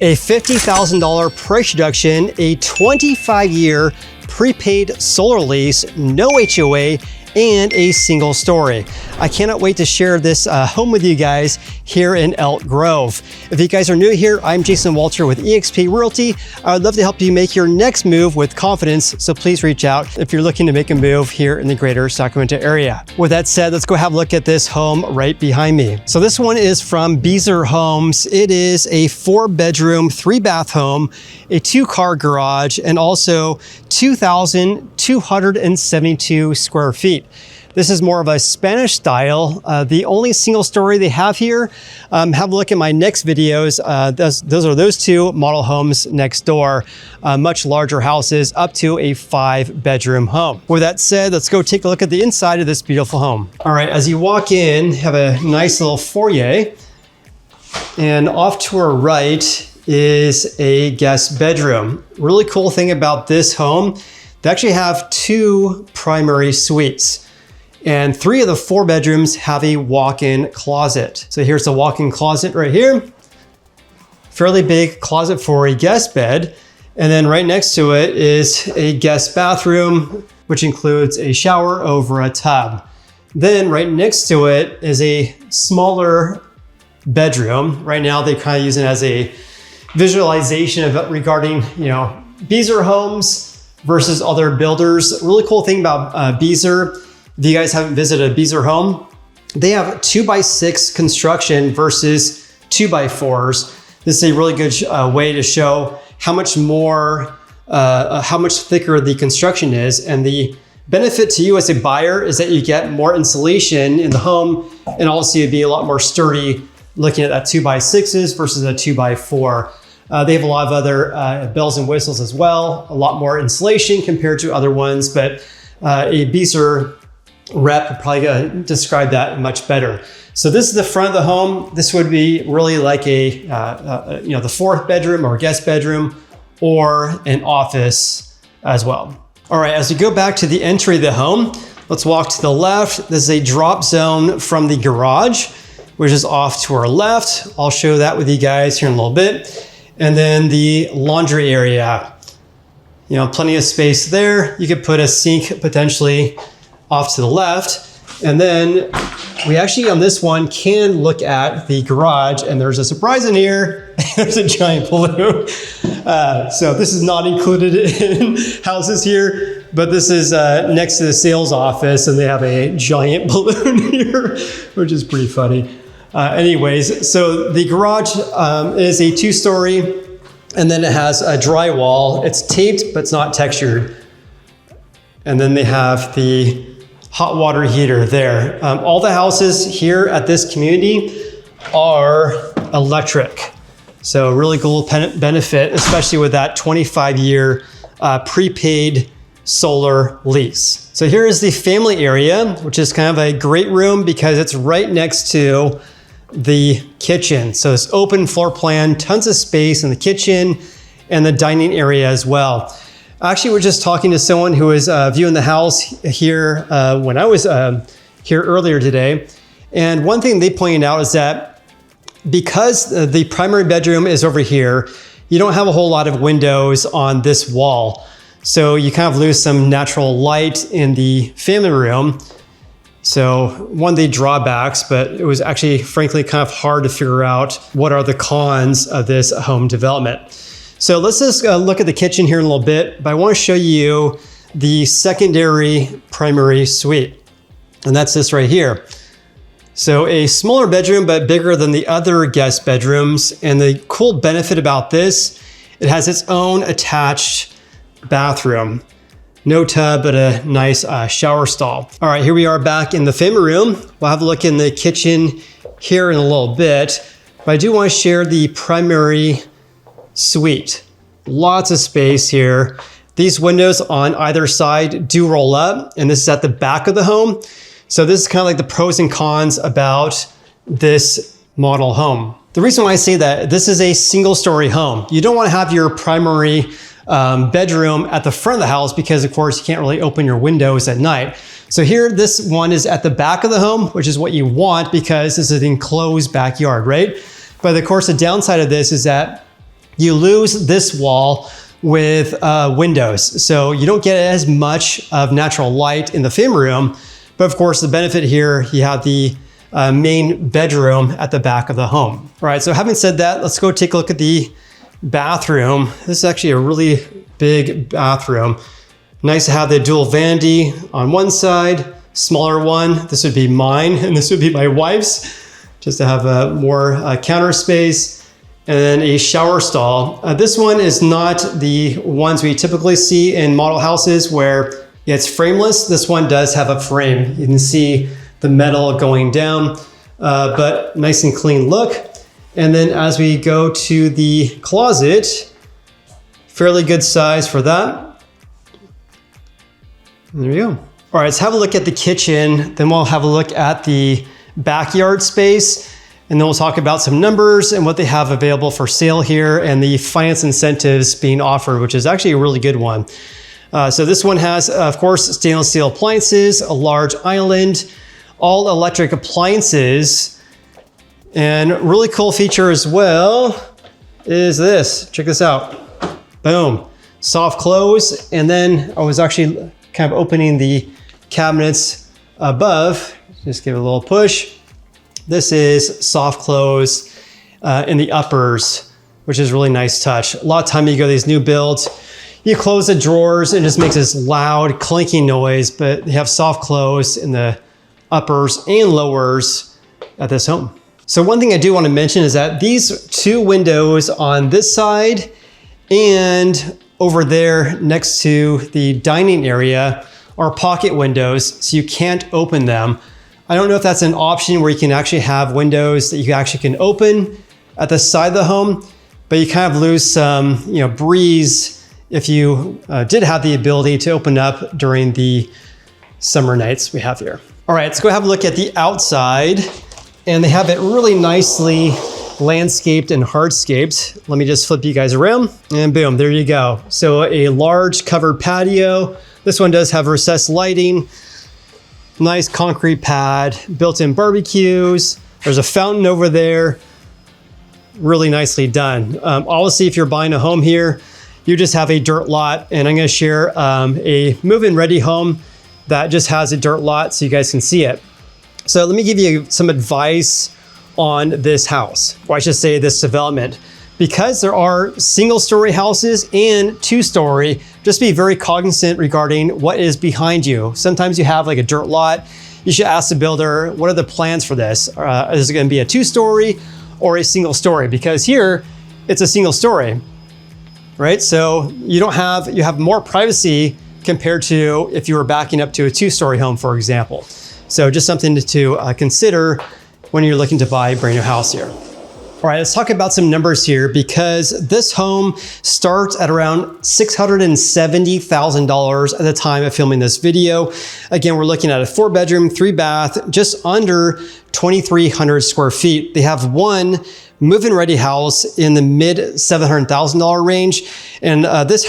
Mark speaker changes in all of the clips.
Speaker 1: A $50,000 price reduction, a 25-year prepaid solar lease, no HOA, and a single story. I cannot wait to share this home with you guys here in Elk Grove. If you guys are new here, I'm Jason Walter with eXp Realty. I would love to help you make your next move with confidence, so please reach out if you're looking to make a move here in the greater Sacramento area. With that said, let's go have a look at this home right behind me. So this one is from Beezer Homes. It is a 4-bedroom, 3-bath home, a 2-car garage, and also 2,272 square feet. This is more of a Spanish style. The only single story they have here, have a look at my next videos. Those are those 2 model homes next door, much larger houses up to a 5-bedroom home. With that said, let's go take a look at the inside of this beautiful home. All right, as you walk in, have a nice little foyer, and off to our right is a guest bedroom. Really cool thing about this home, they actually have 2 primary suites. And 3 of the 4 bedrooms have a walk-in closet. So here's the walk-in closet right here. Fairly big closet for a guest bed. And then right next to it is a guest bathroom, which includes a shower over a tub. Then right next to it is a smaller bedroom. Right now they kind of use it as a visualization of regarding, Beezer Homes versus other builders. Really cool thing about Beezer, if you guys haven't visited a Beezer home, they have 2x6 construction versus 2x4s. This is a really good way to show how much thicker the construction is. And the benefit to you as a buyer is that you get more insulation in the home, and also you'd be a lot more sturdy looking at that 2x6s versus a 2x4. They have a lot of other bells and whistles as well, a lot more insulation compared to other ones, but a Beezer rep would probably describe that much better. So this is the front of the home. This would be really like the 4th bedroom or guest bedroom or an office as well. All right, as we go back to the entry of the home, let's walk to the left. This is a drop zone from the garage, which is off to our left. I'll show that with you guys here in a little bit. And then the laundry area, plenty of space there. You could put a sink potentially off to the left. And then we actually on this one can look at the garage, and there's a surprise in here. There's a giant balloon. So this is not included in houses here, but this is next to the sales office, and they have a giant balloon here, which is pretty funny. Anyways, so the garage is a 2-story, and then it has a drywall. It's taped, but it's not textured. And then they have the hot water heater there. All the houses here at this community are electric. So really cool benefit, especially with that 25-year prepaid solar lease. So here is the family area, which is kind of a great room because it's right next to the kitchen. So it's open floor plan, tons of space in the kitchen and the dining area as well. Actually, we're just talking to someone who was viewing the house here when I was here earlier today. And one thing they pointed out is that because the primary bedroom is over here, you don't have a whole lot of windows on this wall. So you kind of lose some natural light in the family room. So one of the drawbacks, but it was actually frankly kind of hard to figure out what are the cons of this home development. So let's just look at the kitchen here in a little bit, but I want to show you the secondary primary suite, and that's this right here. So a smaller bedroom, but bigger than the other guest bedrooms. And the cool benefit about this, it has its own attached bathroom. No tub, but a nice shower stall. All right, here we are back in the family room. We'll have a look in the kitchen here in a little bit, but I do want to share the primary suite. Lots of space here. These windows on either side do roll up, and this is at the back of the home. So this is kind of like the pros and cons about this model home. The reason why I say that, this is a single-story home. You don't want to have your primary bedroom at the front of the house because of course you can't really open your windows at night. So here, this one is at the back of the home, which is what you want because this is an enclosed backyard, right? But of course, the downside of this is that you lose this wall with windows. So you don't get as much of natural light in the family room. But of course, the benefit here, you have the main bedroom at the back of the home. All right, so having said that, let's go take a look at the bathroom. This is actually a really big bathroom. Nice to have the dual vanity on one side, smaller one. This would be mine, and this would be my wife's, just to have more counter space. And then a shower stall. This one is not the ones we typically see in model houses where it's frameless. This one does have a frame. You can see the metal going down, but nice and clean look. And then as we go to the closet, fairly good size for that. And there you go. All right, let's have a look at the kitchen. Then we'll have a look at the backyard space. And then we'll talk about some numbers and what they have available for sale here and the finance incentives being offered, which is actually a really good one. So this one has, of course, stainless steel appliances, a large island, all electric appliances, and really cool feature as well is this. Check this out. Boom. Soft close. And then I was actually kind of opening the cabinets above. Just give it a little push. This is soft close in the uppers, which is really nice touch. A lot of time you go to these new builds, you close the drawers and it just makes this loud clinking noise, but they have soft close in the uppers and lowers at this home. So one thing I do want to mention is that these two windows on this side and over there next to the dining area are pocket windows, so you can't open them. I don't know if that's an option where you can actually have windows that you actually can open at the side of the home, but you kind of lose some, breeze if you did have the ability to open up during the summer nights we have here. All right, let's go have a look at the outside, and they have it really nicely landscaped and hardscaped. Let me just flip you guys around, and boom, there you go. So a large covered patio. This one does have recessed lighting. Nice concrete pad, built-in barbecues. There's a fountain over there. Really nicely done. Obviously, if you're buying a home here, you just have a dirt lot, and I'm gonna share a move-in ready home that just has a dirt lot so you guys can see it. So let me give you some advice on this house, or I should say this development. Because there are single-story houses and two-story, just be very cognizant regarding what is behind you. Sometimes you have like a dirt lot. You should ask the builder, what are the plans for this? Is it gonna be a two-story or a single-story? Because here, it's a single-story, right? So you have more privacy compared to if you were backing up to a two-story home, for example. So just something to consider when you're looking to buy a brand new house here. All right, let's talk about some numbers here because this home starts at around $670,000 at the time of filming this video. Again, we're looking at a 4-bedroom, 3-bath, just under 2,300 square feet. They have one move-in ready house in the mid $700,000 range. And this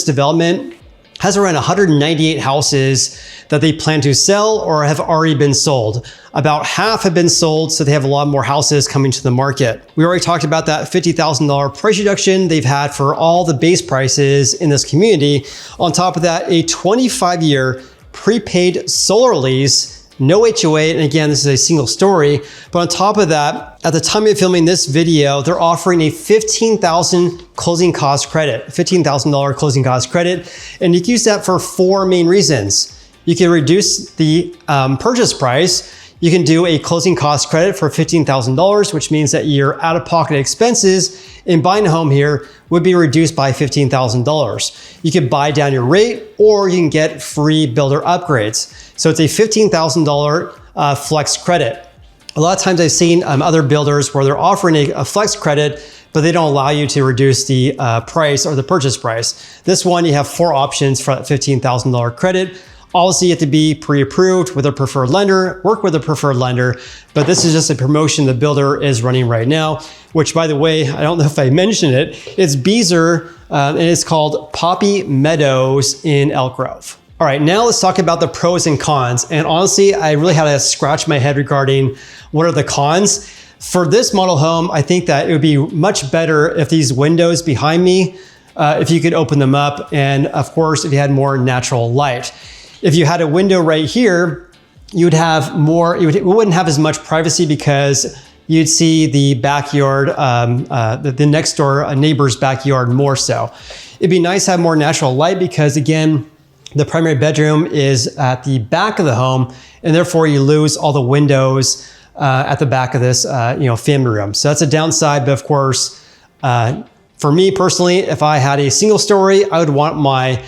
Speaker 1: development has around 198 houses that they plan to sell or have already been sold. About half have been sold, so they have a lot more houses coming to the market. We already talked about that $50,000 price reduction they've had for all the base prices in this community. On top of that, a 25-year prepaid solar lease, no HOA, and again, this is a single story. But on top of that, at the time of filming this video, they're offering a $15,000 closing cost credit, $15,000 closing cost credit. And you can use that for 4 main reasons. You can reduce the purchase price. You can do a closing cost credit for $15,000, which means that your out-of-pocket expenses in buying a home here would be reduced by $15,000. You can buy down your rate, or you can get free builder upgrades. So it's a $15,000 flex credit. A lot of times I've seen other builders where they're offering a flex credit, but they don't allow you to reduce the price or the purchase price. This one, you have 4 options for that $15,000 credit. Obviously, you have to be pre-approved with a preferred lender, work with a preferred lender, but this is just a promotion the builder is running right now, which, by the way, I don't know if I mentioned it, it's Beezer, and it's called Poppy Meadows in Elk Grove. All right, now let's talk about the pros and cons. And honestly, I really had to scratch my head regarding what are the cons. For this model home, I think that it would be much better if these windows behind me, if you could open them up, and of course, if you had more natural light. If you had a window right here, you would have more, you wouldn't have as much privacy because you'd see the backyard, the next door neighbor's backyard more so. It'd be nice to have more natural light because again, the primary bedroom is at the back of the home, and therefore you lose all the windows at the back of this family room. So that's a downside, but of course, for me personally, if I had a single story, I would want my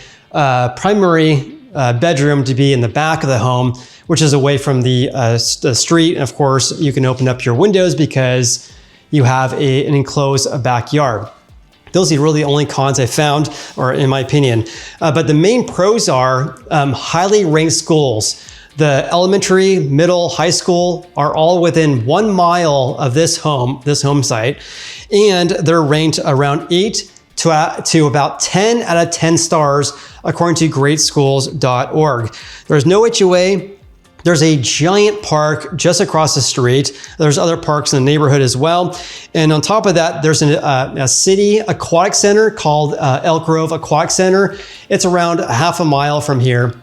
Speaker 1: primary bedroom to be in the back of the home, which is away from the street. And of course, you can open up your windows because you have an enclosed backyard. Those are really the only cons I found, or in my opinion. But the main pros are highly ranked schools. The elementary, middle, high school are all within 1 mile of this home site, and they're ranked around 8 to about 10 out of 10 stars according to greatschools.org. There's no HOA. There's a giant park just across the street. There's other parks in the neighborhood as well. And on top of that, there's a city aquatic center called Elk Grove Aquatic Center. It's around half a mile from here.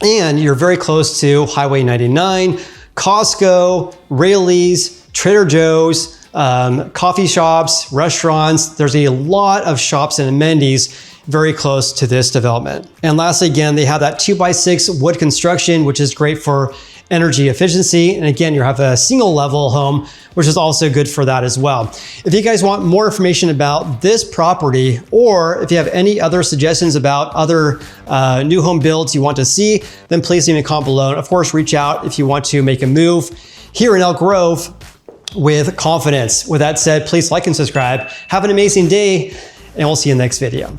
Speaker 1: And you're very close to Highway 99, Costco, Raley's, Trader Joe's, coffee shops, restaurants. There's a lot of shops and amenities very close to this development. And lastly, again, they have that 2x6 wood construction, which is great for energy efficiency. And again, you have a single level home, which is also good for that as well. If you guys want more information about this property, or if you have any other suggestions about other new home builds you want to see, then please leave me a comment below. And of course, reach out if you want to make a move here in Elk Grove with confidence. With that said, please like and subscribe. Have an amazing day, and we'll see you in the next video.